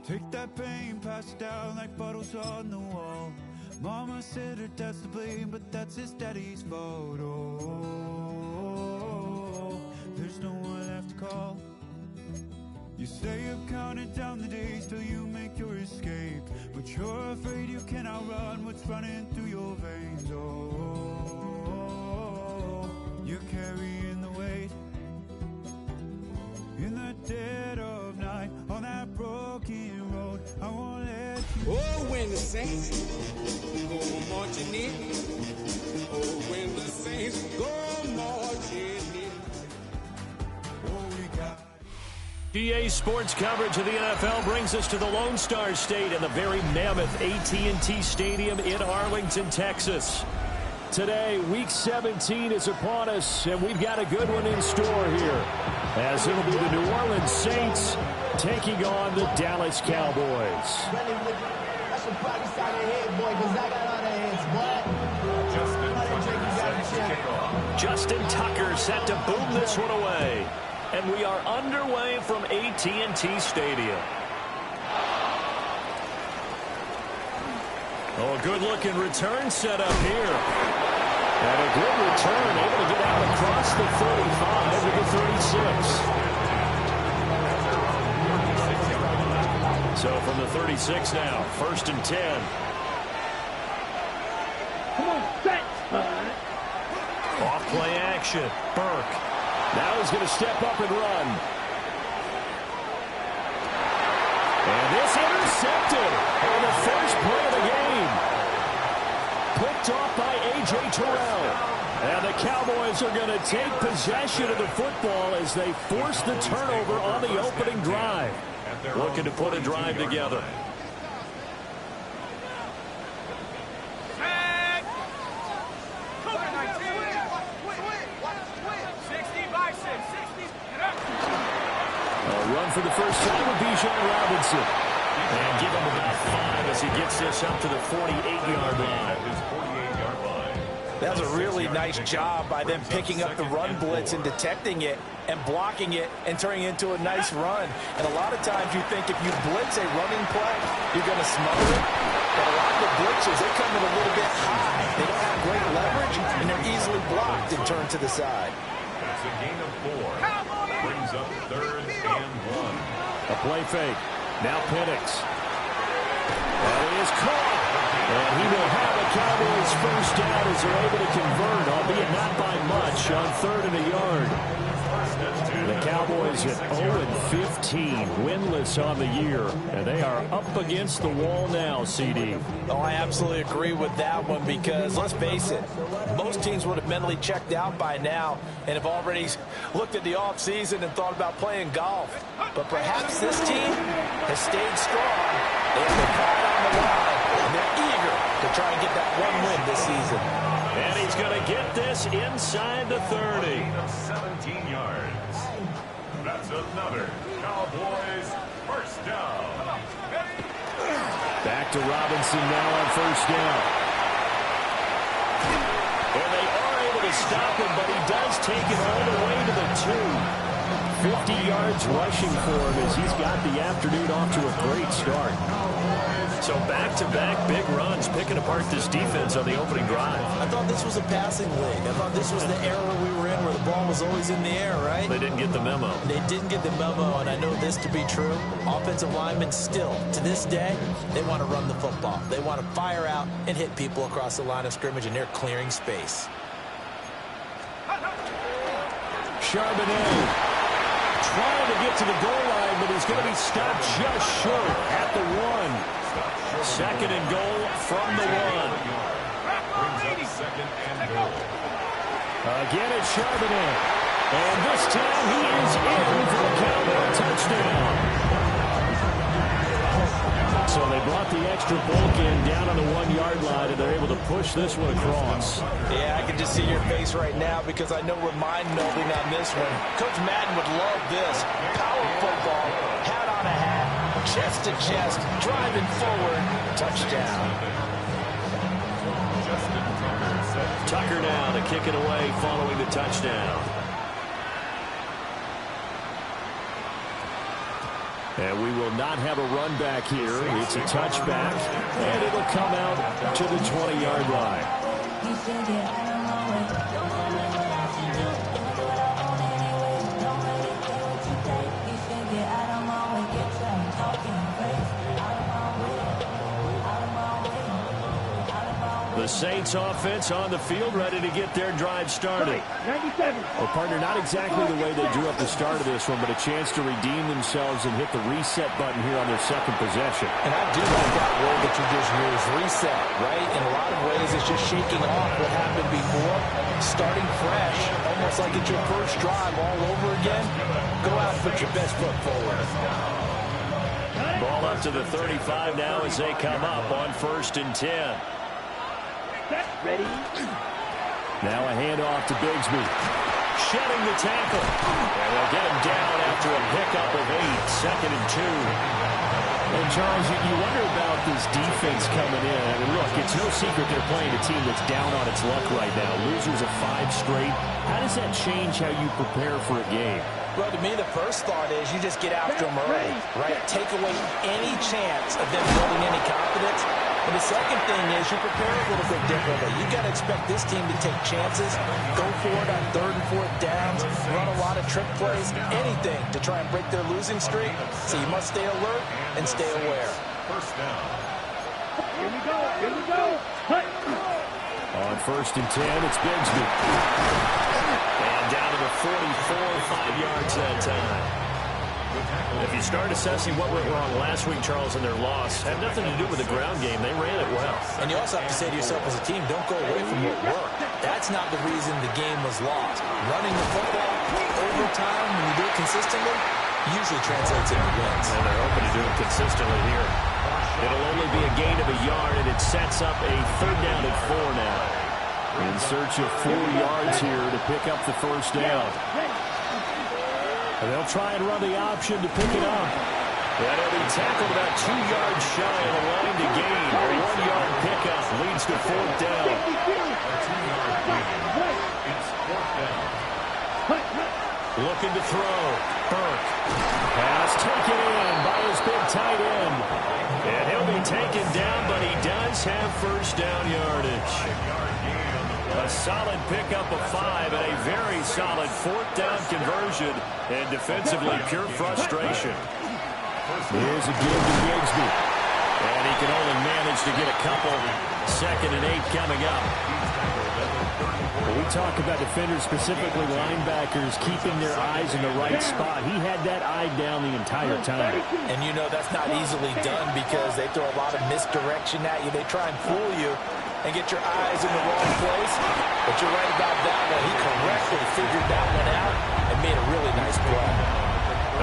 Take that pain, pass it down like bottles on the wall. Mama said her dad's to blame, but that's his daddy's fault. Oh, there's no one left to call. You stay up counting down the days till you make your escape, but you're afraid you can outrun what's running through your veins. Oh, you're carrying the weight in the dead of night on that broken road. I won't let you. Oh, when the saints go marching in. Oh, when the saints go marching in. Oh, we got EA Sports coverage of the NFL brings us to the Lone Star State and the very mammoth AT&T Stadium in Arlington, Texas. Today, Week 17 is upon us, and we've got a good one in store here, as it'll be the New Orleans Saints taking on the Dallas Cowboys. Justin Tucker set to boom this one away. And we are underway from AT&T Stadium. Oh, a good-looking return set up here. And a good return, able to get out across the 35 to the 36. So from the 36 now, 1st and 10. Come on, set. Off play action. Burke. Now he's going to step up and run. And this intercepted on the first play of the game. Picked off by A.J. Terrell. And the Cowboys are going to take possession of the football as they force the turnover on the opening drive. Looking to put a drive together. Run for the first time with Bijan Robinson. And give him about 5 as he gets this up to the 48-yard line. That was a really nice job by them picking up the run blitz and detecting it and blocking it and turning it into a nice run. And a lot of times you think if you blitz a running play, you're going to smother it. But a lot of the blitzes, they come in a little bit high. They don't have great leverage, and they're easily blocked and turned to the side. That's a gain of 4. Brings up 3rd and 1. A play fake. Now Penix. And he is caught. And he will have a Cowboys first down as they're able to convert, albeit not by much, on 3rd and a yard. The Cowboys at 0-15, winless on the year, and they are up against the wall now, CD. Oh, I absolutely agree with that one because, let's face it, most teams would have mentally checked out by now and have already looked at the offseason and thought about playing golf. But perhaps this team has stayed strong. They have their pride on the line, and they're eager to try and get that one win this season. And he's going to get this inside the 30. 17 yards. That's another Cowboys first down. Back to Robinson now on first down. And they are able to stop him, but he does take it all the way to the 2. 50 yards rushing for him as he's got the afternoon off to a great start. So back-to-back big runs, picking apart this defense on the opening drive. I thought this was a passing league. I thought this was the era we were in where the ball was always in the air, right? They didn't get the memo. They didn't get the memo, and I know this to be true. Offensive linemen still, to this day, they want to run the football. They want to fire out and hit people across the line of scrimmage, and they're clearing space. Charbonnet trying to get to the goal line, but he's going to be stopped just short at the 1. 2nd and goal from the 1. Brings up 2nd and goal. Again, it's Charbonnet. And this time he is in for the Cowboy touchdown. So they brought the extra bulk in down on the 1-yard line, and they're able to push this one across. Yeah, I can just see your face right now because I know we're mind-melding on this one. Coach Madden would love this. Power football, hat on a hat, chest to chest, driving forward, touchdown. Tucker now to kick it away following the touchdown. And we will not have a run back here. It's a touchback, and it'll come out to the 20-yard line. The Saints offense on the field, ready to get their drive started. 97. Well, partner, not exactly the way they drew up the start of this one, but a chance to redeem themselves and hit the reset button here on their second possession. And I do like that word that you just used, reset, right? In a lot of ways, it's just shaking off what happened before, starting fresh, almost like it's your first drive all over again. Go out and put your best foot forward. Ball up to the 35 now as they come up on 1st and 10. Ready? Now a handoff to Bigsby. Shedding the tackle. And they'll get him down after a pickup of 8. 2nd and 2. And Charles, you wonder about this defense coming in. I mean, look, it's no secret they're playing a team that's down on its luck right now. Losers of 5 straight. How does that change how you prepare for a game? Well, to me, the first thought is you just get after them early, right? Take away any chance of them building any confidence. And the second thing is you prepare a little bit differently. You've got to expect this team to take chances, go for it on 3rd and 4th downs, run a lot of trick plays, anything to try and break their losing streak. So you must stay alert and stay aware. First down. Here we go. Here we go. Hut. On 1st and 10, it's Bigsby. And down to the 44, 5 yards that time. If you start assessing what went wrong last week, Charles, in their loss, had nothing to do with the ground game. They ran it well. And you also have to say to yourself as a team, don't go away from what worked. That's not the reason the game was lost. Running the football over time, when you do it consistently, usually translates into wins. And they're hoping to do it consistently here. It'll only be a gain of a yard, and it sets up a 3rd down and 4 now. In search of 4 yards here to pick up the 1st down. And they'll try and run the option to pick it up. And he'll be tackled about 2 yards shy of the line to gain. A 1-yard pickup leads to 4th down. Looking to throw. Burke. Pass taken in by his big tight end. And he'll be taken down, but he does have 1st down yardage. A solid pickup of 5 and a very solid 4th down conversion. And defensively, pure frustration. Here's a give to Bigsby. And he can only manage to get a couple. 2nd and 8 coming up. When we talk about defenders, specifically linebackers, keeping their eyes in the right spot. He had that eye down the entire time. And you know that's not easily done because they throw a lot of misdirection at you. They try and fool you and get your eyes in the wrong place. But you're right about that one. He correctly figured that one out and made a really nice play.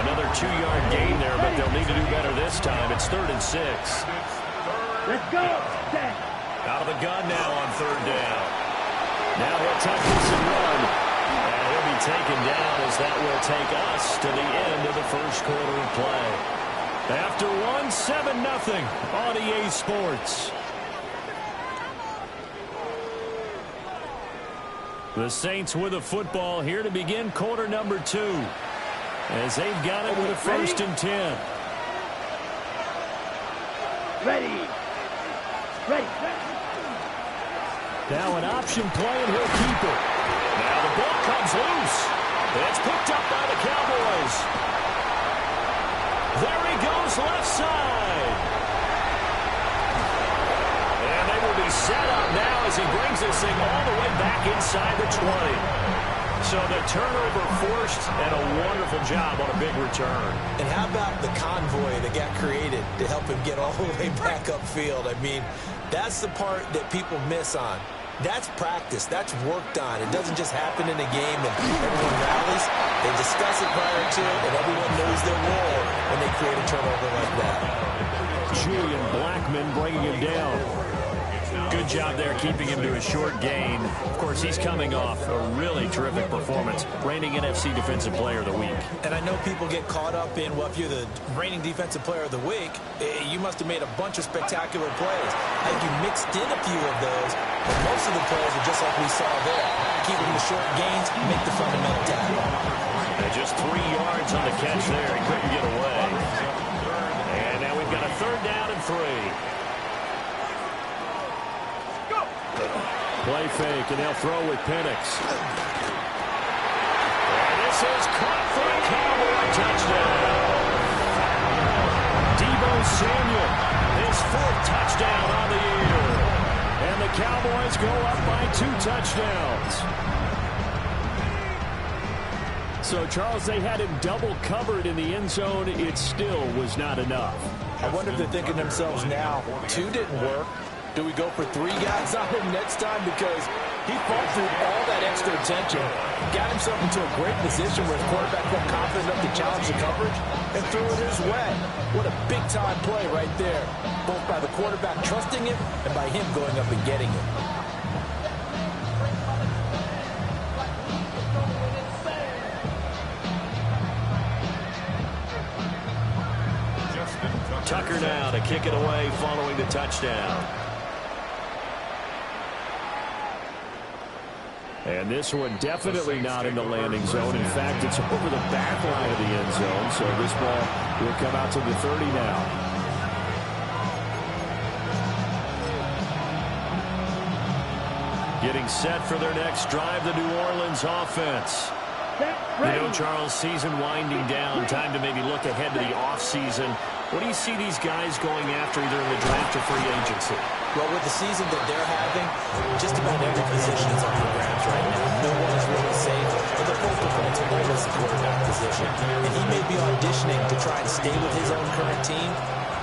Another 2-yard gain there, but they'll need to do better this time. It's 3rd and 6. Let's go. Out of the gun now on 3rd down. Now he'll tuck this and run. And he'll be taken down as that will take us to the end of the 1st quarter of play. After 1, 7-0 on EA Sports. The Saints with a football here to begin quarter number 2. As they've got it with a 1st and 10. Ready. Ready. Now an option play, and he'll keep it. Now the ball comes loose. It's picked up by the Cowboys. There he goes, left side. And they will be set up now as he brings this thing all the way back inside the 20. So the turnover forced, and a wonderful job on a big return. And how about the convoy that got created to help him get all the way back upfield? I mean, that's the part that people miss on. That's practice. That's worked on. It doesn't just happen in a game and everyone rallies. They discuss it prior to it, and everyone knows their role when they create a turnover like that. Julian Blackmon bringing him down. Good job there keeping him to a short gain. Of course, he's coming off a really terrific performance. Reigning NFC Defensive Player of the Week. And I know people get caught up in, well, if you're the reigning Defensive Player of the Week, you must have made a bunch of spectacular plays. I think you mixed in a few of those, but most of the plays are just like we saw there. Keeping the short gains, make the fundamental tackle. And just 3 yards on the catch there. He couldn't get away. 3. Play fake, and they'll throw with Penix. And this is caught for a Cowboy touchdown. Deebo Samuel, his 4th touchdown on the year. And the Cowboys go up by 2 touchdowns. So, Charles, they had him double covered in the end zone. It still was not enough. I wonder if they're thinking to themselves now, 2 didn't work. Do we go for 3 guys on him next time? Because he fought through all that extra attention, got himself into a great position where his quarterback felt confident enough to challenge the coverage and threw it his way. What a big-time play right there, both by the quarterback trusting him and by him going up and getting it. Tucker now to kick it away following the touchdown. And this one definitely not in the landing zone. In fact, it's over the back line of the end zone. So this ball will come out to the 30 now. Getting set for their next drive, the New Orleans offense. You know, Charles, season winding down. Time to maybe look ahead to the offseason. What do you see these guys going after either in the draft or free agency? Well, with the season that they're having, just about every position is up for grabs right now. No one is really safe, but the focal point is the quarterback position. And he may be auditioning to try and stay with his own current team.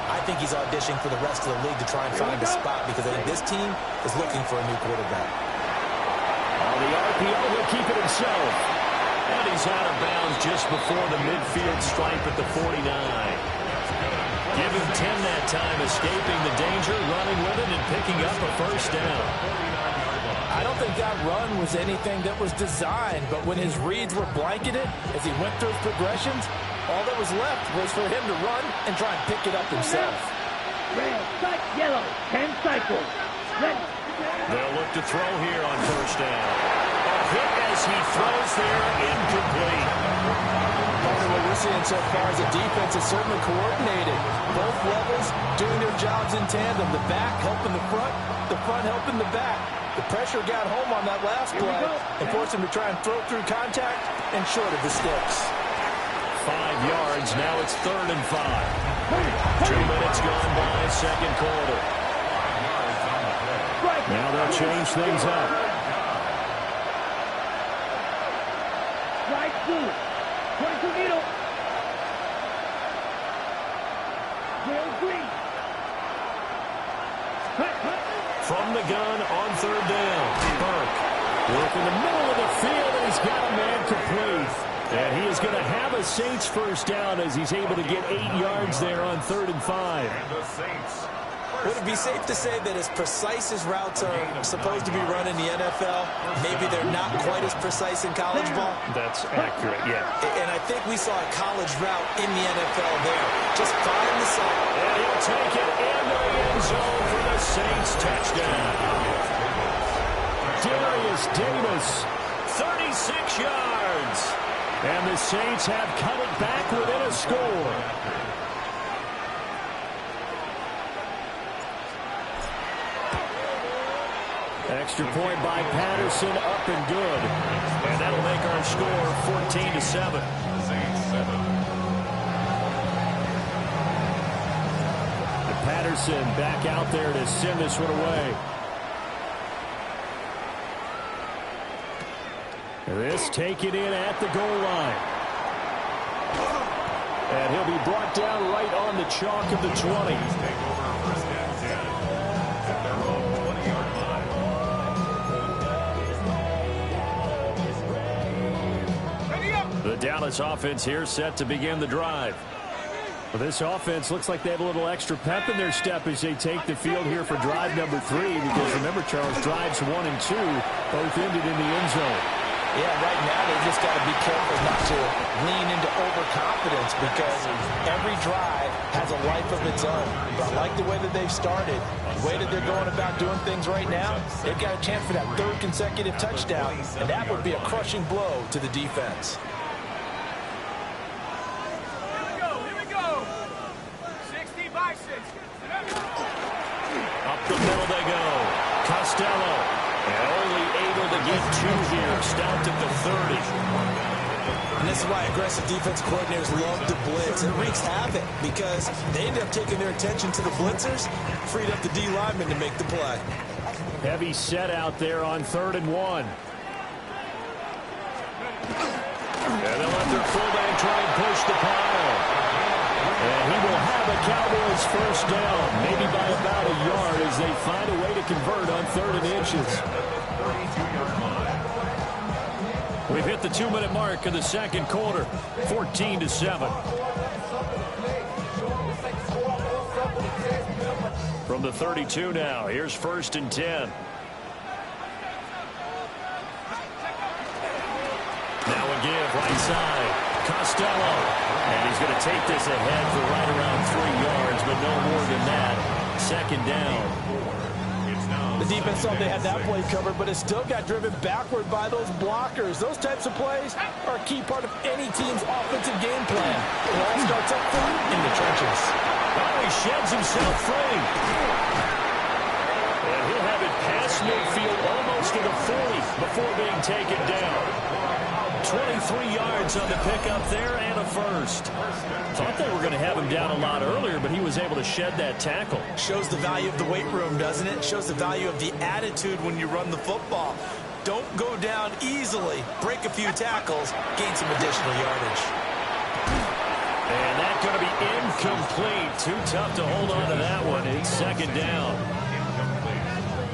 I think he's auditioning for the rest of the league to try and find a spot because I think this team is looking for a new quarterback. On the RPO, he'll keep it himself. And he's out of bounds just before the midfield stripe at the 49. Give him 10 that time, escaping the danger, running with it, and picking up a first down. I don't think that run was anything that was designed, but when his reads were blanketed, as he went through his progressions, all that was left was for him to run and try and pick it up himself. Red, yellow, 10 cycles. Ready. They'll look to throw here on first down. A hit as he throws there, incomplete. What we're seeing so far is the defense is certainly coordinated. Both levels doing their jobs in tandem. The back helping the front helping the back. The pressure got home on that last play and forced him to try and throw through contact and short of the sticks. 5 yards, now it's 3rd and 5. 2 minutes gone by, second quarter. Now they'll change things up. Right through. 22 needle. Will Green. From the gun on 3rd down. Burke work in the middle of the field, and he's got a man complete. And he is going to have a Saints first down as he's able to get 8 yards there on 3rd and 5. And the Saints. Would it be safe to say that as precise as routes are supposed to be run in the NFL, maybe they're not quite as precise in college ball? That's accurate, yeah. And I think we saw a college route in the NFL there. Just find the side. And he'll take it in the end zone for the Saints touchdown. Darius Davis, 36 yards. And the Saints have cut it back within a score. Extra point by Patterson, up and good. And that'll make our score 14-7. Saints 7. Patterson back out there to send this one away. This taken in at the goal line. And he'll be brought down right on the chalk of the 20. Take over first and 10 at their own 20-yard line. The Dallas offense here set to begin the drive. Well, this offense looks like they have a little extra pep in their step as they take the field here for drive number 3. Because remember, Charles, drives 1 and 2 both ended in the end zone. Yeah, right now they just got to be careful not to lean into overconfidence because every drive has a life of its own. But I like the way that they've started, the way that they're going about doing things right now. They've got a chance for that 3rd consecutive touchdown, and that would be a crushing blow to the defense. Here we go. 60 by 60. Costello. And only able to get 2 here. Stopped at the 30. And this is why aggressive defense coordinators love to blitz. It wreaks havoc because they end up taking their attention to the blitzers, freed up the D lineman to make the play. Heavy set out there on 3rd and 1. And they'll let their fullback try and push the pile. And he will have a Cowboys first down, maybe by about a yard as they find a way to convert on 3rd and inches. We've hit the 2-minute mark of the second quarter, 14-7. From the 32 now, here's 1st and 10. Now a give, right side. Costello. And he's going to take this ahead for right around 3 yards, but no more than that. 2nd down. The defense thought they had that play covered, but it still got driven backward by those blockers. Those types of plays are a key part of any team's offensive game plan. It all starts up front in the trenches. Oh, he sheds himself free. And he'll have it past midfield almost to the 40 before being taken down. 23 yards on the pickup there and a first. Thought they were going to have him down a lot earlier, but he was able to shed that tackle. Shows the value of the weight room, doesn't it? Shows the value of the attitude when you run the football. Don't go down easily. Break a few tackles. Gain some additional yardage. And that's going to be incomplete. Too tough to hold on to that one. It's 2nd down.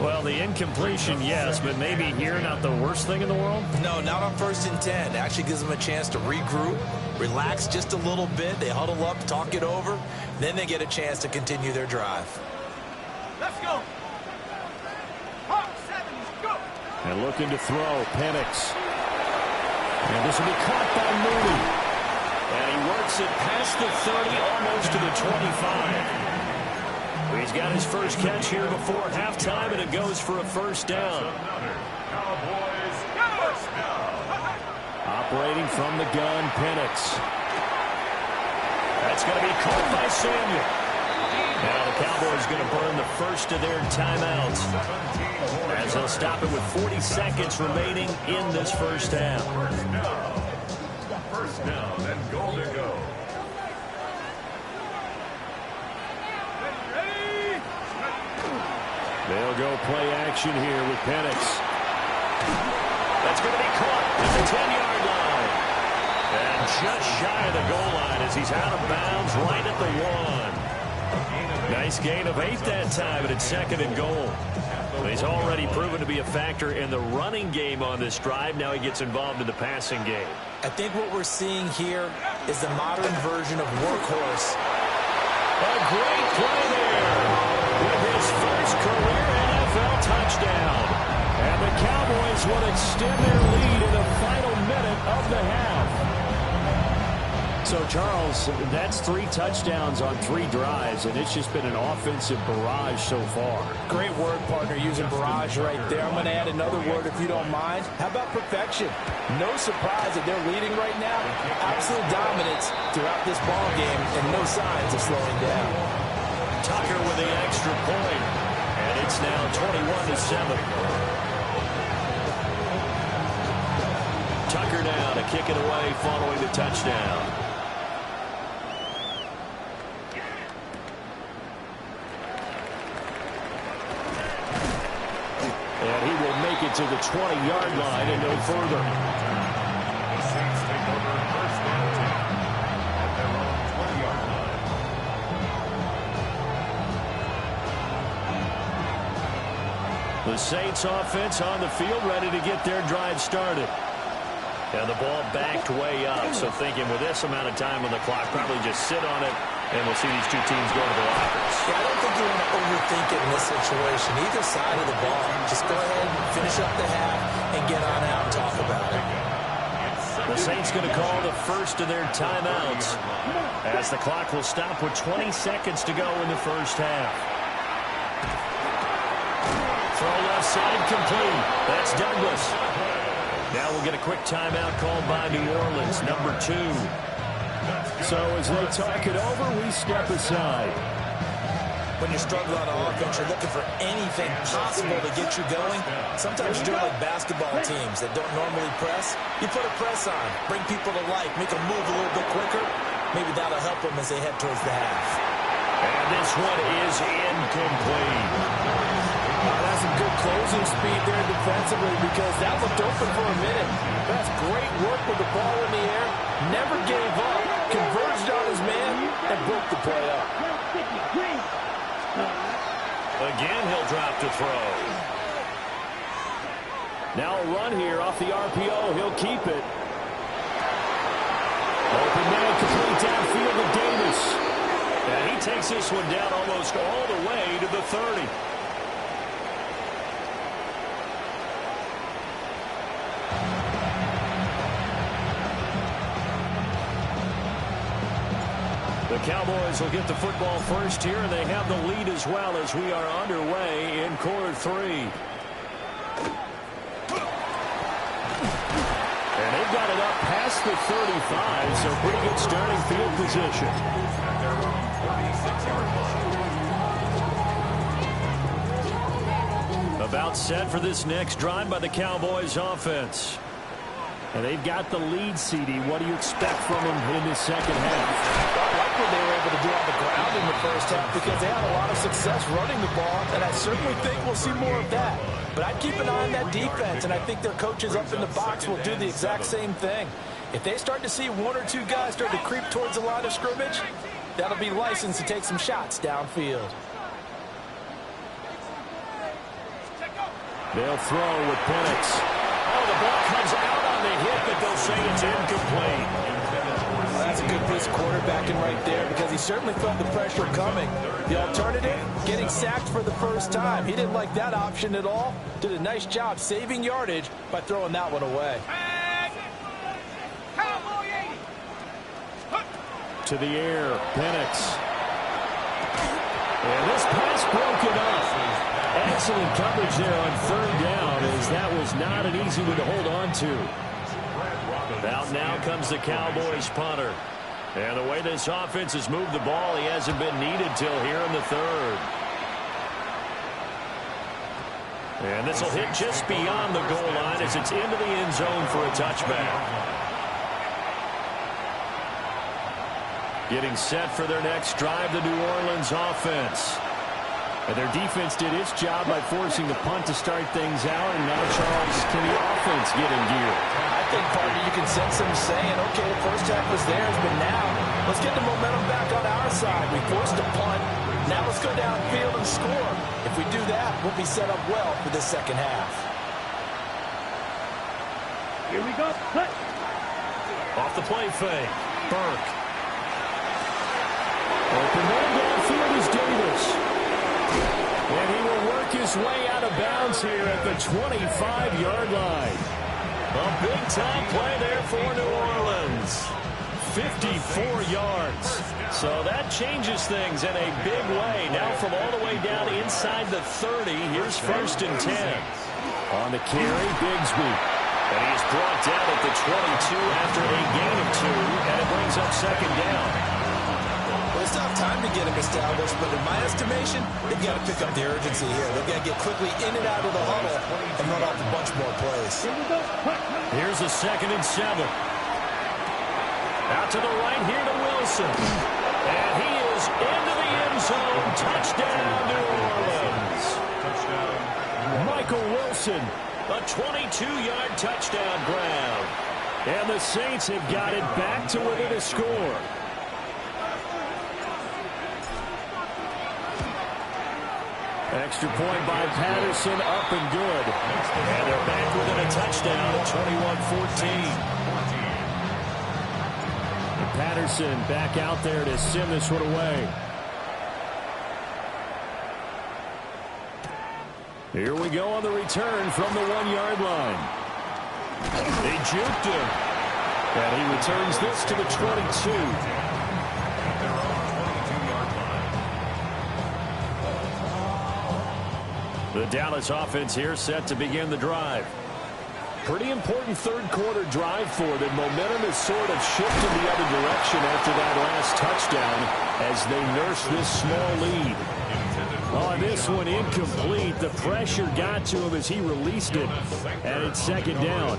Well, the incompletion, yes, but maybe here not the worst thing in the world? No, not on 1st and 10. It actually gives them a chance to regroup, relax just a little bit. They huddle up, talk it over. Then they get a chance to continue their drive. Let's go. Hawk 7, go. And looking to throw, Penix. And this will be caught by Mooney. And he works it past the 30, almost to the 25. He's got his first catch here before halftime, and it goes for a first down. Operating from the gun, Penix. That's going to be caught by Samuel. Now the Cowboys going to burn the first of their timeouts as they'll stop it with 40 seconds remaining in this first half. First down and goal to go. They'll go play action here with Penix. That's going to be caught at the 10-yard line. And just shy of the goal line as he's out of bounds right at the 1. Nice gain of 8 that time, but it's 2nd and goal. He's already proven to be a factor in the running game on this drive. Now he gets involved in the passing game. I think what we're seeing here is the modern version of workhorse. A great play there with his first career NFL touchdown. And the Cowboys will extend their lead in the final minute of the half. So, Charles, that's 3 touchdowns on 3 drives, and it's just been an offensive barrage so far. Great word, partner, using barrage right there. I'm going to add another word if you don't mind. How about perfection? No surprise that they're leading right now. Absolute dominance throughout this ball game and no signs of slowing down. Tucker with the extra point, and it's now 21-7. Tucker now to kick it away following the touchdown. And he will make it to the 20-yard line and no further. The Saints take over first and 10 at their own 20-yard line. The Saints offense on the field ready to get their drive started. And the ball backed way up, so thinking with this amount of time on the clock, probably just sit on it, and we'll see these two teams go to the lockers. Yeah, I don't think you want to overthink it in this situation. Either side of the ball. Just go ahead, finish up the half, and get on out and talk about it. The Saints going to call the first of their timeouts as the clock will stop with 20 seconds to go in the first half. Throw left side complete. That's Douglas. Now we'll get a quick timeout called by New Orleans, number 2. So as they talk it over, we step aside. when you're struggling on offense, you're looking for anything possible to get you going. Sometimes you're doing like basketball teams that don't normally press. You put a press on, bring people to life, make them move a little bit quicker. Maybe that'll help them as they head towards the half. And this one is incomplete. That's some good closing speed there defensively because that looked open for a minute. That's great work with the ball in the air. Never gave up. Converged on his man and broke the play up. Again, he'll drop to throw. Now a run here off the RPO. He'll keep it. Open man complete downfield to Davis. And he takes this one down almost all the way to the 30. The Cowboys will get the football first here, and they have the lead as well as we are underway in quarter 3. And they've got it up past the 35, so pretty good starting field position. About set for this next drive by the Cowboys offense. And they've got the lead, CD. What do you expect from them in this second half? I like what they were able to do on the ground in the first half because they had a lot of success running the ball, and I certainly think we'll see more of that. But I'd keep an eye on that defense, and I think their coaches up in the box will do the exact same thing. If they start to see one or two guys start to creep towards the line of scrimmage, that'll be licensed to take some shots downfield. They'll throw with Penix. Oh, the ball comes out on the hit, but they'll say it's incomplete. Well, that's a good piece of quarterbacking right there because he certainly felt the pressure coming. The alternative, getting sacked for the first time. He didn't like that option at all. Did a nice job saving yardage by throwing that one away. To the air, Penix. And this pass broken up. Excellent coverage there on third down, as that was not an easy one to hold on to. Out now comes the Cowboys punter. And the way this offense has moved the ball, he hasn't been needed till here in the third. And this will hit just beyond the goal line as it's into the end zone for a touchback. Getting set for their next drive, the New Orleans offense. And their defense did its job by forcing the punt to start things out. And now, Charles, can the offense get in gear? I think, partner, you can sense them saying, okay, the first half was theirs, but now let's get the momentum back on our side. We forced a punt. Now let's go downfield and score. If we do that, we'll be set up well for this second half. Here we go. Cut. Off the play fake. Burke. Open man downfield is Davis. And he will work his way out of bounds here at the 25-yard line. A big-time play there for New Orleans. 54 yards. So that changes things in a big way. Now from all the way down inside the 30, here's 1st and 10. On the carry, Bigsby. And he's brought down at the 22 after a gain of 2, and it brings up 2nd down. It's not time to get him established, but in my estimation, they've got to pick up the urgency here. They've got to get quickly in and out of the huddle and run off a bunch more plays. Here's a 2nd and 7. Out to the right here to Wilson. And he is into the end zone. Touchdown, New Orleans. Michael Wilson, a 22-yard touchdown grab. And the Saints have got it back to within a score. Extra point by Patterson, up and good. And they're back within a touchdown at 21-14. And Patterson back out there to send this one away. Here we go on the return from the 1-yard line. They juked him. And he returns this to the 22. The Dallas offense here set to begin the drive. Pretty important third-quarter drive for them. Momentum has sort of shifted the other direction after that last touchdown as they nurse this small lead. On this one, incomplete. The pressure got to him as he released it, and it's second down.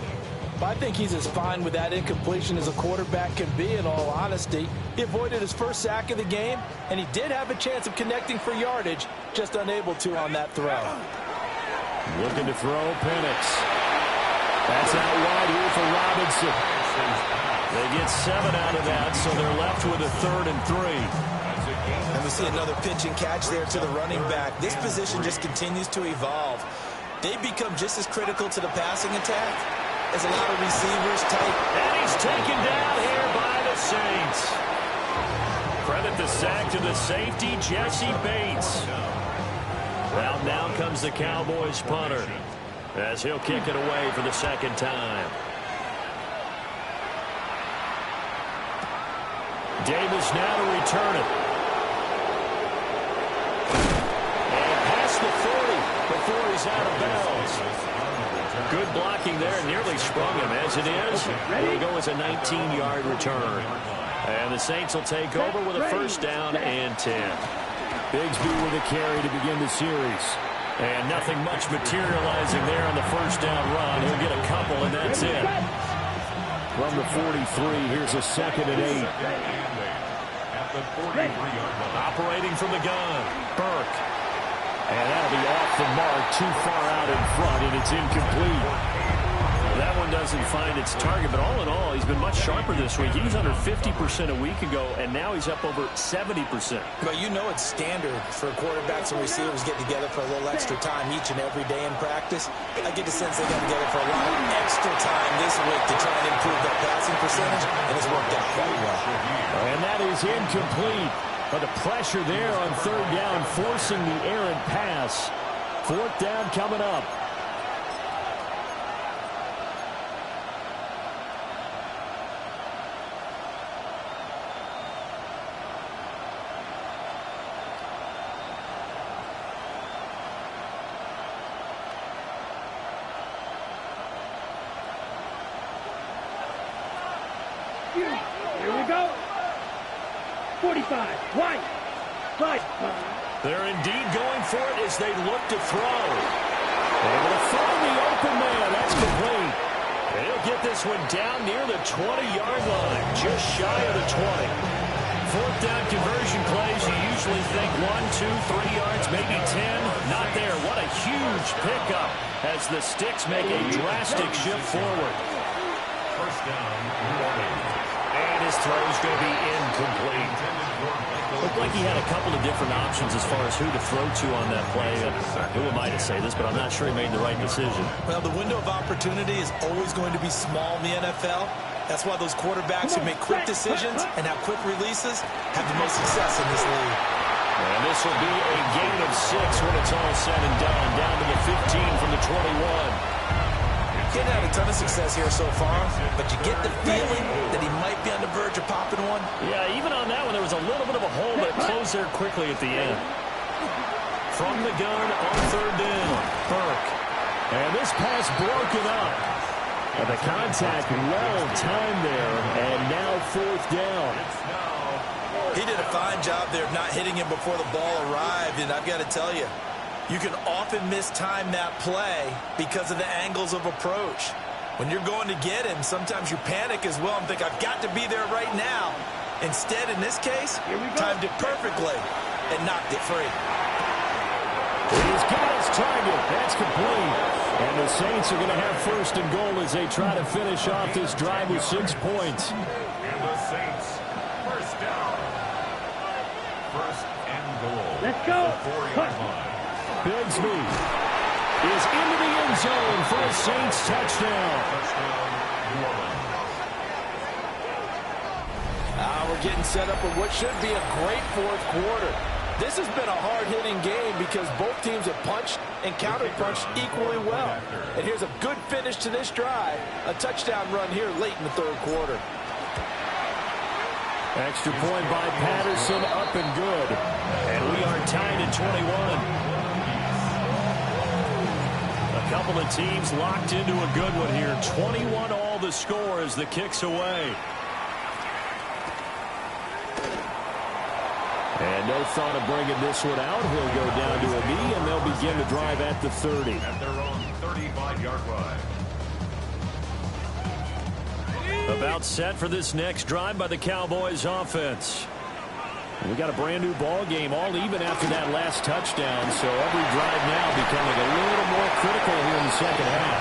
I think he's as fine with that incompletion as a quarterback can be, in all honesty. He avoided his first sack of the game, and he did have a chance of connecting for yardage, just unable to on that throw. Looking to throw, Penix. That's out wide here for Robinson. They get 7 out of that, so they're left with a 3rd and 3. And we see another pitch and catch there to the running back. This position just continues to evolve. They become just as critical to the passing attack as a lot of receivers type. And he's taken down here by the Saints. Credit the sack to the safety, Jesse Bates. Well, now comes the Cowboys punter as he'll kick it away for the second time. Davis now to return it. And past the 40 before he's out of bounds. Good blocking there, nearly sprung him. As it is, here we go as a 19-yard return. And the Saints will take over with a first down and 10. Bigsby with a carry to begin the series. And nothing much materializing there on the first down run. He'll get a couple, and that's it. From the 43, here's a 2nd and 8. Operating from the gun, Burke. And that'll be off the mark, too far out in front, and it's incomplete. That one doesn't find its target, but all in all, he's been much sharper this week. He was under 50% a week ago, and now he's up over 70%. But you know it's standard for quarterbacks and receivers get together for a little extra time each and every day in practice. I get the sense they got together for a lot of extra time this week to try and improve that passing percentage, and it's worked out quite well. And that is incomplete. But the pressure there on 3rd down, forcing the errant pass. 4th down coming up. Here we go. 45. Wide. Right. They're indeed going for it as they look to throw. Able to find the open man. That's complete. They'll get this one down near the 20-yard line, just shy of the 20. 4th down conversion plays, you usually think 1, 2, 3 yards, maybe 10. Not there. What a huge pickup as the Sticks make a drastic shift forward. First down, New Orleans. And his throw's going to be incomplete. Looked like he had a couple of different options as far as who to throw to on that play. Who am I to say this, but I'm not sure he made the right decision. Well, the window of opportunity is always going to be small in the NFL. That's why those quarterbacks who make quick decisions and have quick releases have the most success in this league. And this will be a gain of 6 when it's all said and done. Down to the 15 from the 21. He hadn't had a ton of success here so far, but you get the feeling that he might be on the verge of popping one. Yeah, even on that one, there was a little bit of a hole, but it closed there quickly at the end. From the gun on 3rd down, Burke. And this pass broken up. And the contact well timed there, and now 4th down. He did a fine job there of not hitting him before the ball arrived, and I've got to tell you, you can often mistime that play because of the angles of approach. When you're going to get him, sometimes you panic as well and think, I've got to be there right now. Instead, in this case, timed it perfectly and knocked it free. He's got his target. That's complete. And the Saints are going to have 1st and goal as they try to finish off this drive with 6 points. And the Saints, first down. 1st and goal. Let's go. 4-yard line. Bigsby is into the end zone for a Saints touchdown. New Orleans. We're getting set up with what should be a great 4th quarter. This has been a hard-hitting game because both teams have punched and counter-punched equally well. And here's a good finish to this drive. A touchdown run here late in the 3rd quarter. Extra point by Patterson, up and good. And we are tied at 21. A couple of teams locked into a good one here. 21 all the score as the kick's away. And no thought of bringing this one out. He'll go down to a knee, and they'll begin to drive at the 30. At their own 35-yard line. About set for this next drive by the Cowboys offense. We got a brand new ball game, all even after that last touchdown, so every drive now becoming a little more critical here in the second half.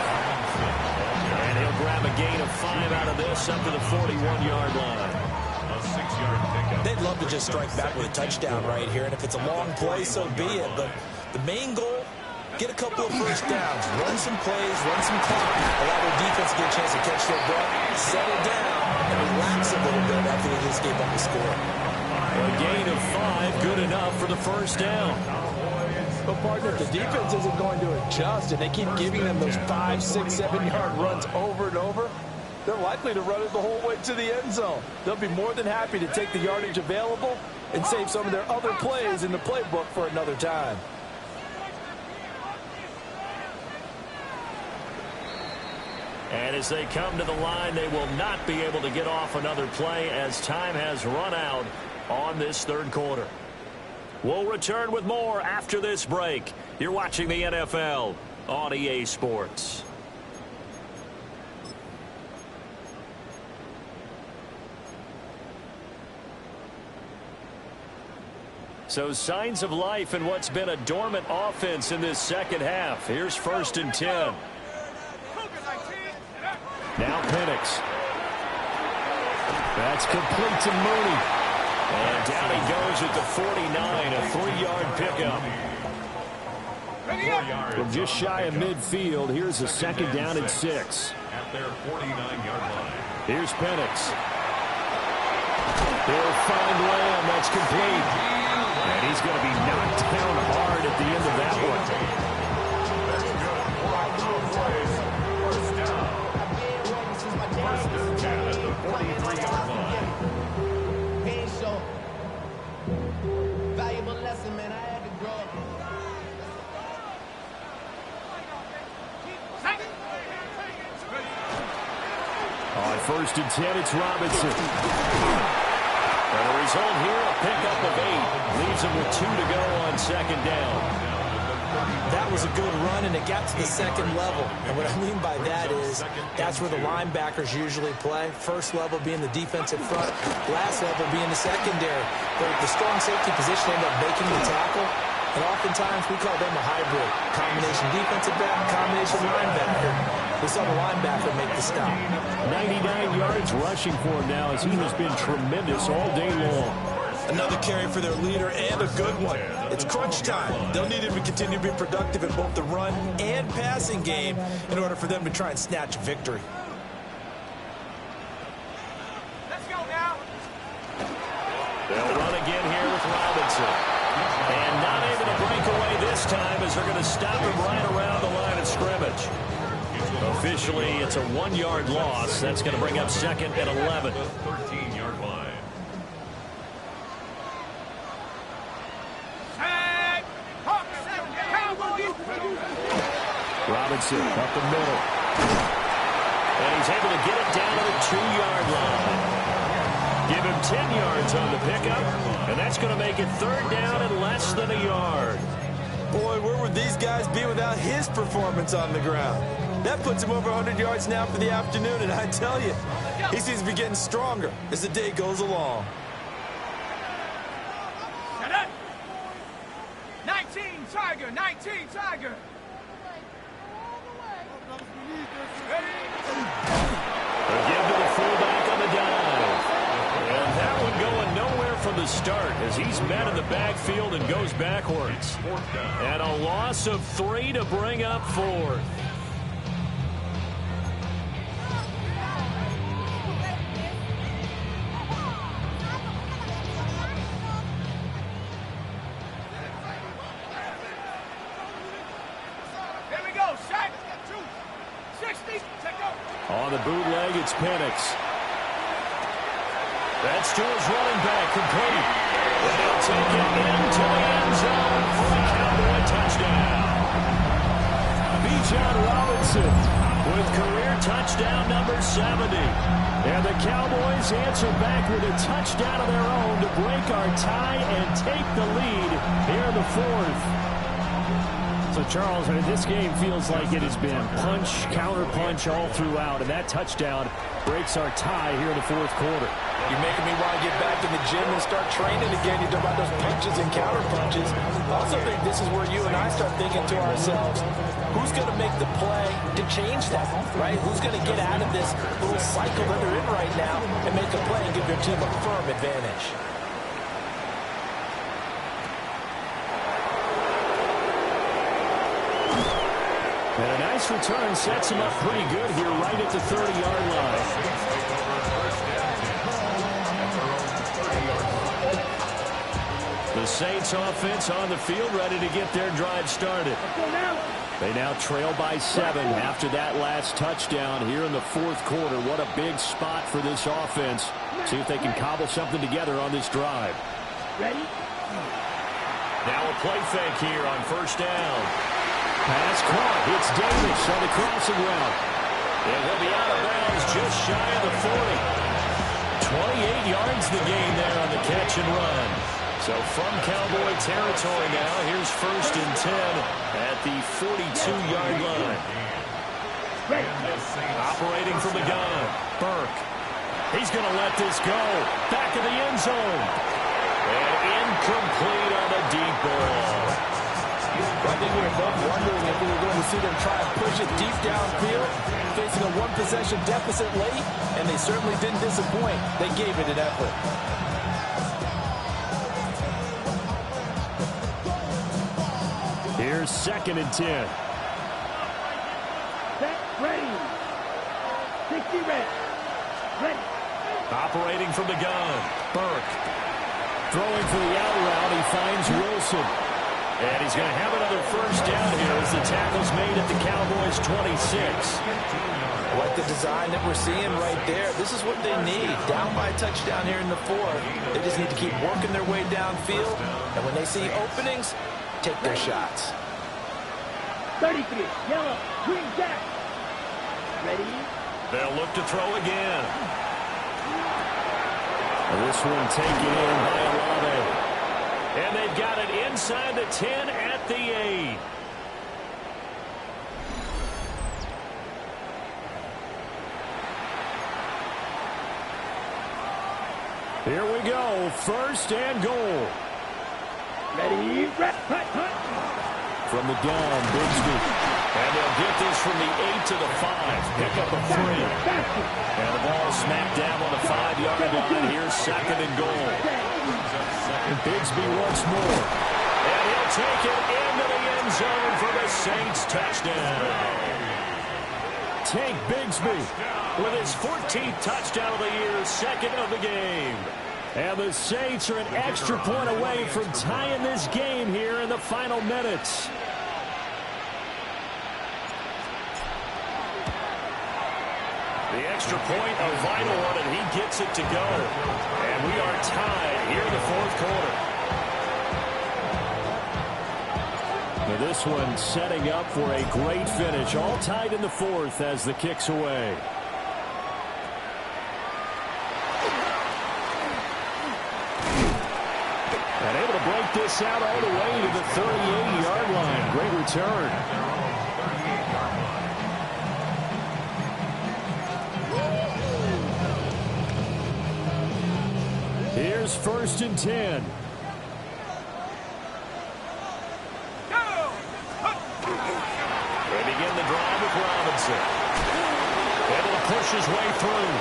And he'll grab a gain of 5 out of this up to the 41-yard line. A 6-yard pickup. They'd love to just strike back with a touchdown right here, and if it's a long play, so be it. But the main goal, get a couple of first downs, run some plays, run some clock, allow their defense to get a chance to catch their breath, settle down, and relax a little bit after they just gave up the score. A gain of 5, good enough for the first down. But, partner, if the defense isn't going to adjust and they keep giving them those 5, 6, 7-yard runs over and over, they're likely to run it the whole way to the end zone. They'll be more than happy to take the yardage available and save some of their other plays in the playbook for another time. And as they come to the line, they will not be able to get off another play as time has run out on this third quarter. We'll return with more after this break. You're watching the NFL on EA Sports. So signs of life in what's been a dormant offense in this second half. Here's 1st and 10. Now Penix. That's complete to Mooney. And down he goes at the 49, a 3-yard pickup. From just shy of midfield, here's a 2nd down and 6. At their 49-yard line. Here's Penix. He'll find Lamb. That's complete. And he's going to be knocked down hard at the end of that one. First down. 1st and 10 at the 43-yard line. Valuable lesson, man. I had to grow up. On 1st and 10, it's Robinson. And the result here, a pickup of 8. Leaves him with 2 to go on 2nd down. That was a good run, and it got to the second level. And what I mean by that is that's where the linebackers usually play. First level being the defensive front, last level being the secondary. But the strong safety position ended up making the tackle, and oftentimes we call them a hybrid. Combination defensive back, combination linebacker. We saw the linebacker make the stop. 99 yards rushing for him now as he has been tremendous all day long. Another carry for their leader, and a good one. It's crunch time. They'll need him to continue to be productive in both the run and passing game in order for them to try and snatch a victory. Let's go now. They'll run again here with Robinson. And not able to break away this time as they're going to stop him right around the line of scrimmage. Officially, it's a 1-yard loss. That's going to bring up 2nd and 11. 13-yard line. Robinson up the middle. And he's able to get it down to the 2-yard line. Give him 10 yards on the pickup, and that's going to make it 3rd down and less than a yard. Boy, where would these guys be without his performance on the ground? That puts him over 100 yards now for the afternoon, and I tell you, he seems to be getting stronger as the day goes along. 19 Tiger, 19 Tiger. They'll give to the fullback on the dive. And that one going nowhere from the start as he's met in the backfield and goes backwards. And a loss of 3 to bring up 4th. On the bootleg, it's Penix. That's to his running back, complete. And he'll take it into the end zone for a Cowboy touchdown. Bijan Robinson with career touchdown number 70. And the Cowboys answer back with a touchdown of their own to break our tie and take the lead here in the fourth. So, Charles, this game feels like it has been punch, counter-punch all throughout, and that touchdown breaks our tie here in the fourth quarter. You're making me want to get back in the gym and start training again. You talk about those punches and counter-punches. I also think this is where you and I start thinking to ourselves, who's going to make the play to change that, right? Who's going to get out of this little cycle that they're in right now and make a play and give their team a firm advantage? And a nice return sets him up pretty good here right at the 30-yard line. The Saints offense on the field ready to get their drive started. They now trail by 7 after that last touchdown here in the fourth quarter. What a big spot for this offense. See if they can cobble something together on this drive. Ready? Now a play fake here on first down. Pass caught. It's Davis on the crossing route. And he'll be out of bounds just shy of the 40. 28 yards the gain there on the catch and run. So from Cowboy territory now, here's first and 10 at the 42-yard line. Operating from the gun, Burke. He's going to let this go. Back of the end zone. And incomplete on the deep ball. I think we were both wondering if we were going to see them try and push it deep downfield, facing a one-possession deficit late, and they certainly didn't disappoint. They gave it an effort. Here's second and 10. Set, ready. 60 ready. Ready. Operating from the gun, Burke. Throwing for the out route, he finds Wilson. And he's going to have another first down here as the tackle's made at the Cowboys' 26. I like the design that we're seeing right there. This is what they need. Down by a touchdown here in the fourth. They just need to keep working their way downfield. And when they see openings, take their shots. 33, yellow, green jack. Ready? They'll look to throw again. And this one taken in by Olave. And they've got it inside the 10 at the 8. Here we go. First and goal. Ready, red, hut. From the gun, Bigsby. And they'll get this from the 8 to the 5. Pick up a 3. And the ball smacked down on the 5-yard line. Here's second and goal. Bigsby once more. And he'll take it into the end zone for the Saints touchdown. Tank Bigsby with his 14th touchdown of the year, second of the game. And the Saints are an extra point away from tying this game here in the final minutes. The extra point, a vital one, and he gets it to go. And we are tied here in the fourth quarter. Now this one setting up for a great finish. All tied in the fourth as the kick's away. And able to break this out all the way to the 38-yard line. Great return. Here's first and 10. They begin the drive with Robinson. Able to push his way through.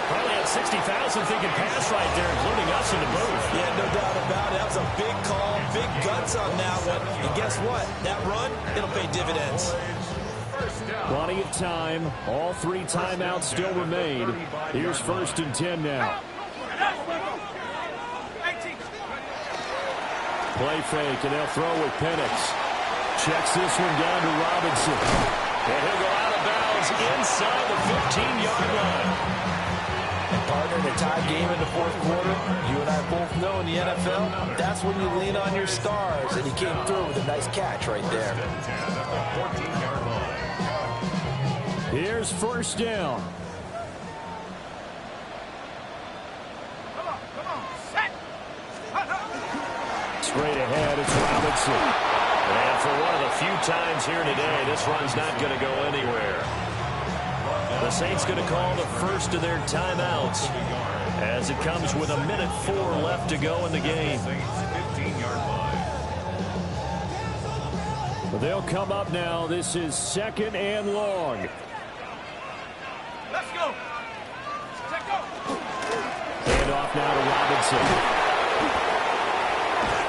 Probably had 60,000 thinking pass right there, including us in the booth. Yeah, no doubt about it. That was a big call, big guts on that one. And guess what? That run, it'll pay dividends. Plenty of time. All 3 timeouts still remain. Here's first and 10 now. Play fake, and they'll throw with Penix. Checks this one down to Robinson. And he'll go out of bounds inside the 15-yard line. And partner, in a tie game in the fourth quarter, you and I both know in the NFL, that's when you lean on your stars. And he came through with a nice catch right there. 14-yard line. Here's first down. Come on, set. Straight ahead, it's Robinson. And for one of the few times here today, this run's not going to go anywhere. The Saints going to call the first of their timeouts as it comes with 1:04 left to go in the game. 15-yard line. They'll come up now. This is 2nd and long. Let's go. Let's go. Hand off now to Robinson.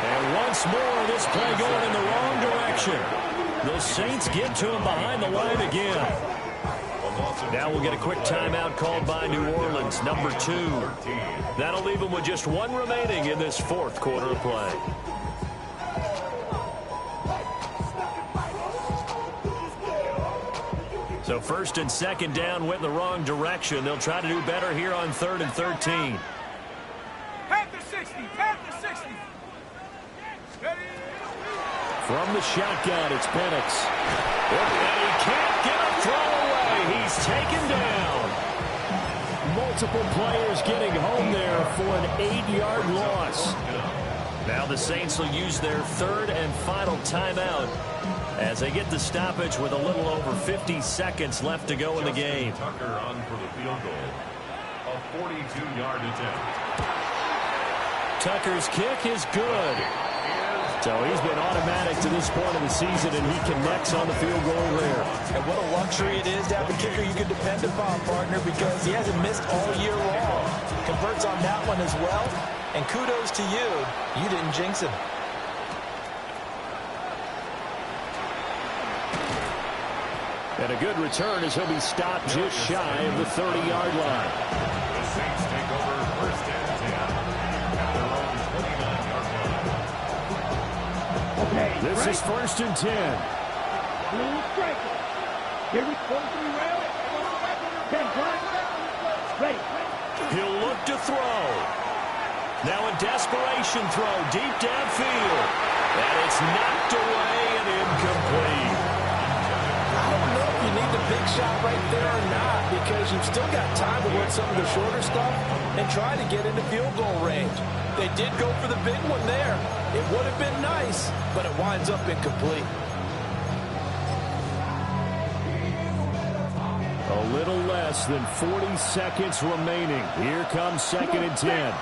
And once more, this play going in the wrong direction. The Saints get to him behind the line again. Now we'll get a quick timeout called by New Orleans, number 2. That'll leave them with just one remaining in this 4th quarter of play. So 1st and 2nd down went in the wrong direction. They'll try to do better here on 3rd and 13. Panther 60. Panther 60. Ready? From the shotgun, it's Penix. And he can't get a throw away. He's taken down. Multiple players getting home there for an 8-yard loss. Now the Saints will use their 3rd and final timeout as they get the stoppage with a little over 50 seconds left to go in the game. Tucker on for the field goal. A 42-yard attempt. Tucker's kick is good. So he's been automatic to this point of the season, and he connects on the field goal there. And what a luxury it is to have a kicker you can depend upon, partner, because he hasn't missed all year long. Converts on that one as well. And kudos to you. You didn't jinx him. And a good return as he'll be stopped just shy of the 30-yard line. The Saints take over 1st and 10 at their own 29-yard line. Okay, This right. is 1st and 10. Blue striker. Here we go. 10 times. Ready. He'll look to throw. Now a desperation throw deep downfield. And it's knocked away and incomplete. I don't know if you need the big shot right there or not, because you've still got time to work some of the shorter stuff and try to get into field goal range. They did go for the big one there. It would have been nice, but it winds up incomplete. A little less than 40 seconds remaining. Here comes 2nd and 10.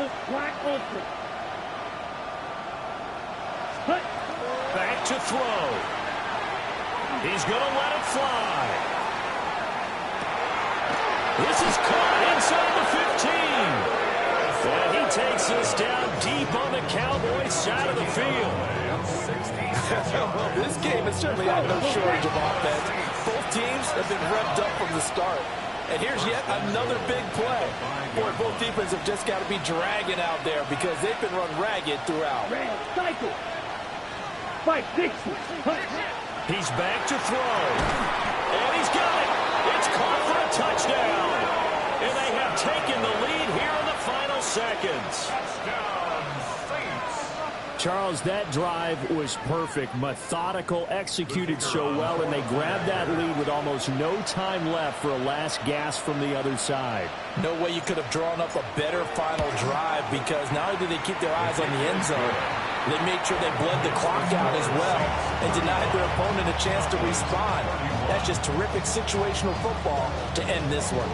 Look, black open. Hut. Back to throw. He's going to let it fly. This is caught inside the 15. And he takes this down deep on the Cowboys side of the field. Well, this game has certainly had no shortage of offense. Both teams have been revved up from the start. And here's yet another big play. Boy, both defenses have just got to be dragging out there because they've been run ragged throughout. Red cycle. 560. Hut. He's back to throw. And he's got it. It's caught for a touchdown. And they have taken the lead here in the final seconds. Touchdown, Saints. Charles, that drive was perfect. Methodical, executed so well, and they grabbed that lead with almost no time left for a last gasp from the other side. No way you could have drawn up a better final drive, because not only did they keep their eyes on the end zone, they made sure they bled the clock out as well and denied their opponent a chance to respond. That's just terrific situational football to end this one.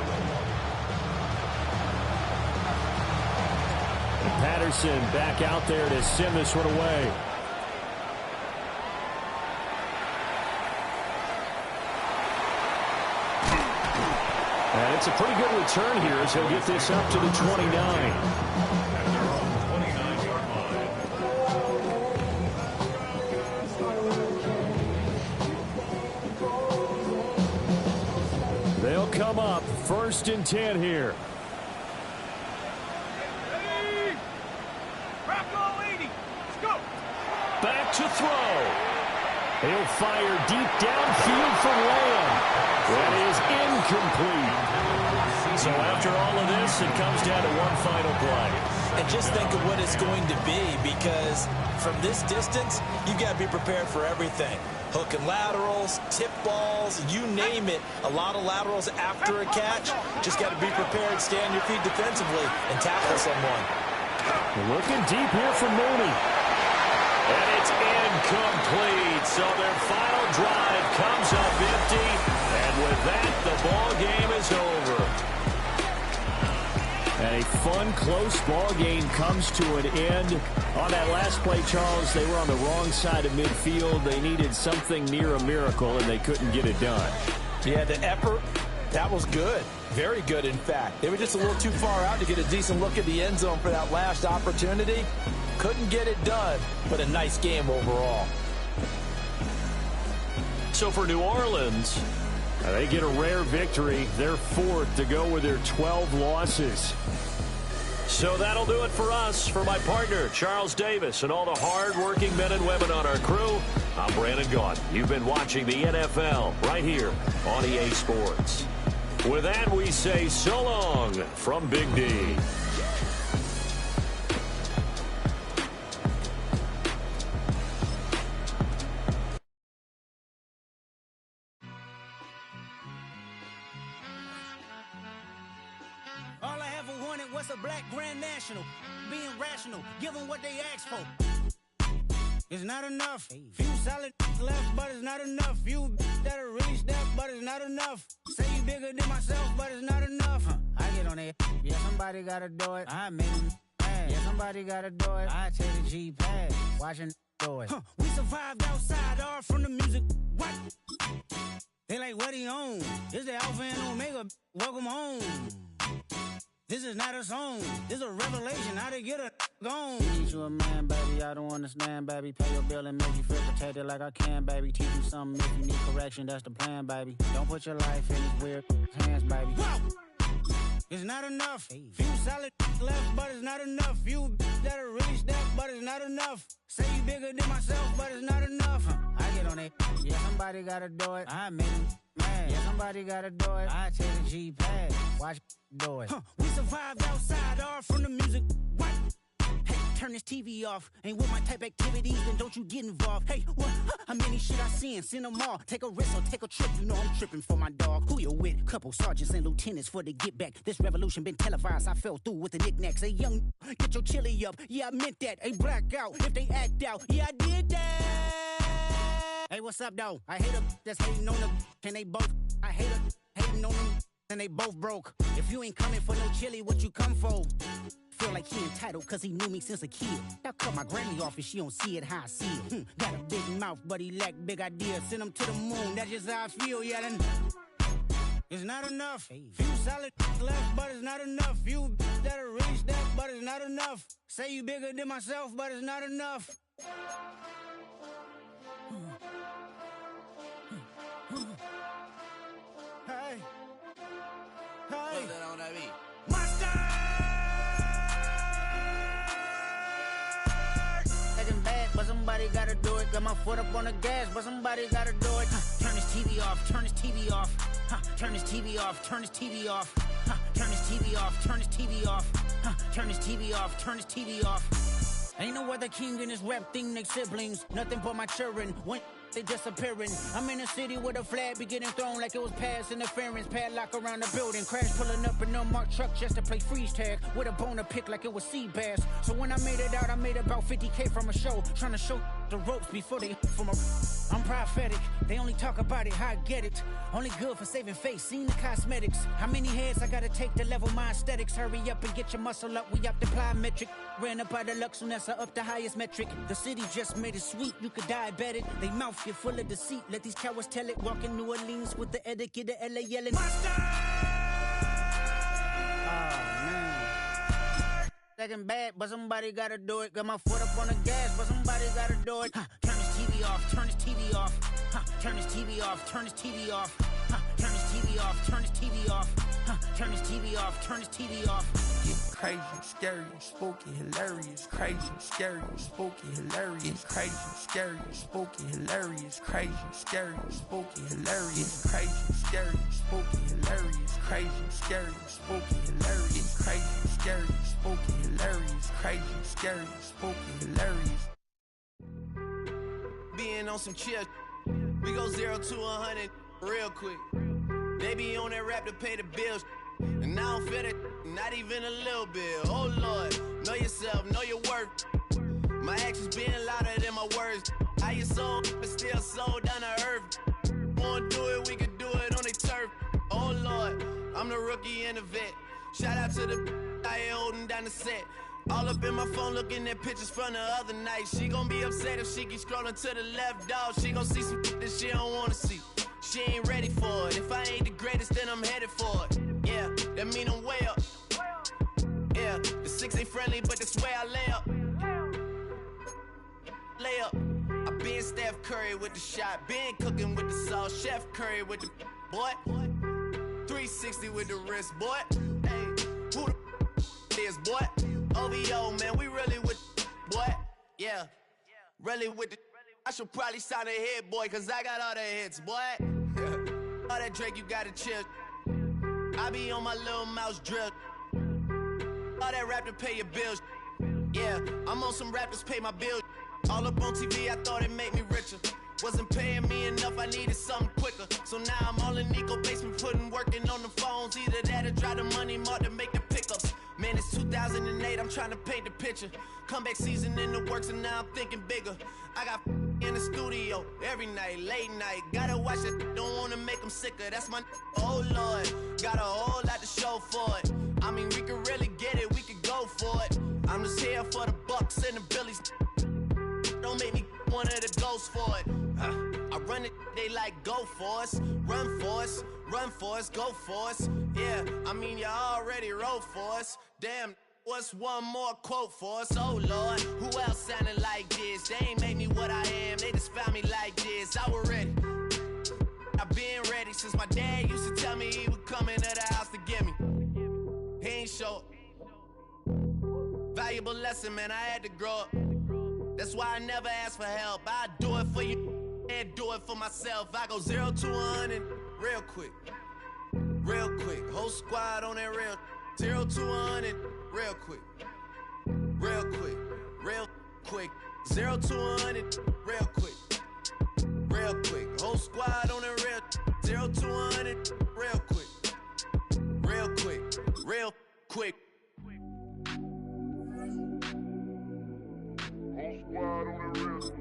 Patterson back out there to send this one away. And it's a pretty good return here as he'll get this up to the 29. They'll come up 1st and 10 here. Ready? Rocco 80. Let's go. Back to throw. He'll fire deep downfield for Lamb. That is incomplete. So after all of this, it comes down to one final play. And just think of what it's going to be, because from this distance, you've got to be prepared for everything. Hook and laterals, tip balls, you name it. A lot of laterals after a catch. Just got to be prepared, stay on your feet defensively, and tackle someone. Looking deep here for Mooney. And it's incomplete. So their final drive comes up empty. And with that, the ball game is over. And a fun, close ball game comes to an end. On that last play, Charles, they were on the wrong side of midfield. They needed something near a miracle, and they couldn't get it done. Yeah, the effort, that was good. Very good, in fact. They were just a little too far out to get a decent look at the end zone for that last opportunity. Couldn't get it done, but a nice game overall. So for New Orleans, they get a rare victory. They're fourth to go with their 12 losses. So that'll do it for us. For my partner, Charles Davis, and all the hard-working men and women on our crew, I'm Brandon Gaudin. You've been watching the NFL right here on EA Sports. With that, we say so long from Big D. All I ever wanted was a black Grand National. Being rational, give them what they asked for. It's not enough. Few solid left, but it's not enough. Few that'll really step, but it's not enough. Say you bigger than myself, but it's not enough. I get on it. Yeah, somebody gotta do it. I made them mad. Yeah, somebody gotta do it. I take the G-pad. Watching do it. We survived outside, all from the music. What? They like, what he on? This the Alpha and Omega. Welcome home. This is not a song. This is a revelation. How to get a gone. Teach you a man, baby. I don't understand, baby. Pay your bill and make you feel protected like I can, baby. Teach you something if you need correction. That's the plan, baby. Don't put your life in these weird hands, baby. Whoa! It's not enough. Few solid left, but it's not enough. Few that'll really step, but it's not enough. Say you bigger than myself, but it's not enough. I get on it. Yeah, somebody gotta do it. I made them mad. Yeah, somebody gotta do it. I take the G-pad. Watch do it. We survived outside, all from the music. What? Hey, turn this TV off. Ain't with my type activities, then don't you get involved. Hey, what? How many shit I seen? Send them all. Take a risk or take a trip. You know I'm tripping for my dog. Who you with? Couple sergeants and lieutenants for the get back. This revolution been televised. I fell through with the knickknacks. Hey, young, get your chili up. Yeah, I meant that. Hey, black out if they act out. Yeah, I did that. Hey, what's up, though? I hate them that's hating on them. And they both. I hate them hating on them. And they both broke. If you ain't coming for no chili, what you come for? Feel like he entitled cause he knew me since a kid. I cut my granny off and she don't see it how I see it. Got a big mouth, but he lack big ideas. Send him to the moon, that's just how I feel, yelling. It's not enough. Few solid left, but it's not enough. Few that'll really step, but it's not enough. Say you bigger than myself, but it's not enough. Hey. Hey. Mustard! Second bad, but somebody gotta do it. Got my foot up on the gas, but somebody gotta do it. Turn this TV off, turn this TV off. Turn this TV off, turn this TV off. Turn this TV off, turn this TV off. Turn this TV off, turn this TV off. Ain't no other king in this rap thing, they siblings. Nothing but my children. When they disappearing. I'm in a city with a flag be getting thrown like it was past interference. Padlock around the building. Crash pulling up an unmarked truck just to play freeze tag. With a bone to pick like it was sea bass. So when I made it out, I made about 50K from a show. Trying to show the ropes before they from a... I'm prophetic. They only talk about it, how I get it. Only good for saving face, seen the cosmetics. How many heads I gotta take to level my aesthetics? Hurry up and get your muscle up, we up the plyometric. Ran up out of luck, soon as I up the highest metric. The city just made it sweet, you could diabetic. They mouth get full of deceit, let these cowards tell it. Walk in New Orleans with the etiquette of LA yelling. Monster! Oh, man. Second bad, but somebody gotta do it. Got my foot up on the gas, but somebody gotta do it. Turn this TV off, turn this TV off. Turn this TV off, turn this TV off. Turn this TV off, turn this TV off. Turn this TV off, turn this TV off. Getting crazy, scary, spooky, hilarious. Crazy, scary, spooky, hilarious. Crazy, scary, spooky, hilarious. Crazy, scary, spooky, hilarious. Crazy, scary, spooky, hilarious. Crazy, scary, spooky, hilarious. Crazy, scary, spooky, hilarious. Crazy, scary, spooky, hilarious. Being on some chill, We go 0 to 100 real quick. They be on that rap to pay the bills. And I don't feel it, not even a little bit. Oh Lord, know yourself, know your worth. My actions being louder than my words. How you sold, but still sold down to earth. Wanna do it, we can do it on the turf. Oh Lord, I'm the rookie and the vet. Shout out to the I ain't holding down the set. All up in my phone looking at pictures from the other night. She gon' be upset if she keep scrolling to the left, dog. She gon' see some that she don't wanna see. She ain't ready for it. If I ain't the greatest, then I'm headed for it. Yeah, that mean I'm way up. Yeah, the 6 ain't friendly, but that's where I lay up. Lay up. I been Steph Curry with the shot. Been cooking with the sauce. Chef Curry with the boy. 360 with the wrist, boy. Hey, who the is, boy? OVO, man, we really with boy. Yeah, really with the. I should probably sign a hit, boy, cause I got all the hits, boy. All that Drake, you gotta chill. I be on my little mouse drill. All that rap to pay your bills. Yeah, I'm on some rappers pay my bills. All up on TV, I thought it made me richer. Wasn't paying me enough, I needed something quicker. So now I'm all in Nico basement, working on the phones. Either that or drive the money mark to make the pickups. Man, it's 2008, I'm trying to paint the picture. Comeback season in the works and now I'm thinking bigger. I got in the studio every night, late night. Gotta watch it, don't wanna make them sicker. That's my oh Lord, got a whole lot to show for it. I mean, we could really get it, we could go for it. I'm just here for the Bucks and the Billies. Don't make me one of the ghosts for it. I run it, they like go for us. Run for us, run for us, go for us. Yeah, I mean you already wrote for us. Damn, what's one more quote for us? Oh Lord, who else sounded like this? They ain't made me what I am, they just found me like this. I was ready, I've been ready since my dad used to tell me he would come into the house to get me. He ain't show up. Valuable lesson, man, I had to grow up. That's why I never ask for help. I do it for you and do it for myself. I go 0 to 100 real quick. Real quick. Whole squad on that real. 0 to 100 real quick. Real quick. Real quick. 0 to 100 real quick. Real quick. Whole squad on that real. 0 to 100 real quick. Real quick. Real quick. Squad on the wrist.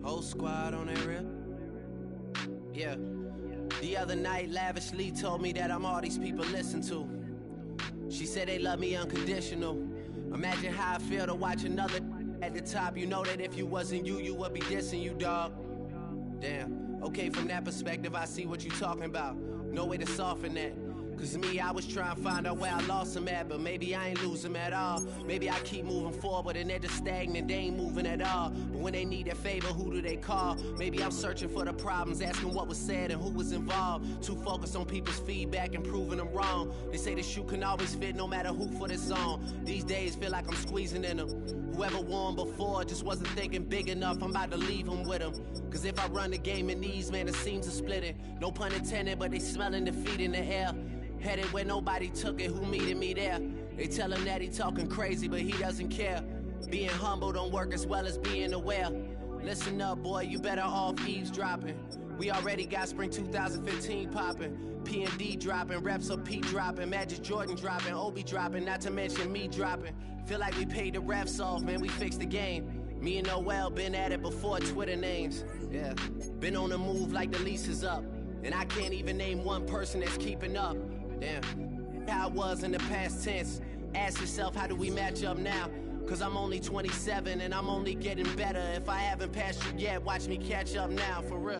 Whole squad on that rip. Yeah. The other night, lavishly told me that I'm all these people listen to. She said they love me unconditional. Imagine how I feel to watch another at the top. You know that if you wasn't you, you would be dissing you, dog. Damn, okay, from that perspective, I see what you talking about. No way to soften that. Cause me, I was trying to find out where I lost them at, but maybe I ain't lose them at all. Maybe I keep moving forward and they're just stagnant, they ain't moving at all. But when they need a favor, who do they call? Maybe I'm searching for the problems, asking what was said and who was involved. Too focused on people's feedback and proving them wrong. They say the shoe can always fit no matter who for this song. These days feel like I'm squeezing in them. Whoever won before just wasn't thinking big enough, I'm about to leave them with them. Cause if I run the game in these, man, the seams are splitting. No pun intended, but they smelling defeat in the air. Headed where nobody took it, who meeted me there? They tell him that he talking crazy, but he doesn't care. Being humble don't work as well as being aware. Listen up, boy, you better off eavesdropping. We already got spring 2015 popping. P&D dropping, reps of P dropping, Magic Jordan dropping, Obi dropping, not to mention me dropping. Feel like we paid the refs off, man, we fixed the game. Me and Noel been at it before Twitter names. Yeah, been on the move like the lease is up. And I can't even name one person that's keeping up. Damn, how I was in the past tense. Ask yourself, how do we match up now? Cause I'm only 27 and I'm only getting better. If I haven't passed you yet, watch me catch up now, for real.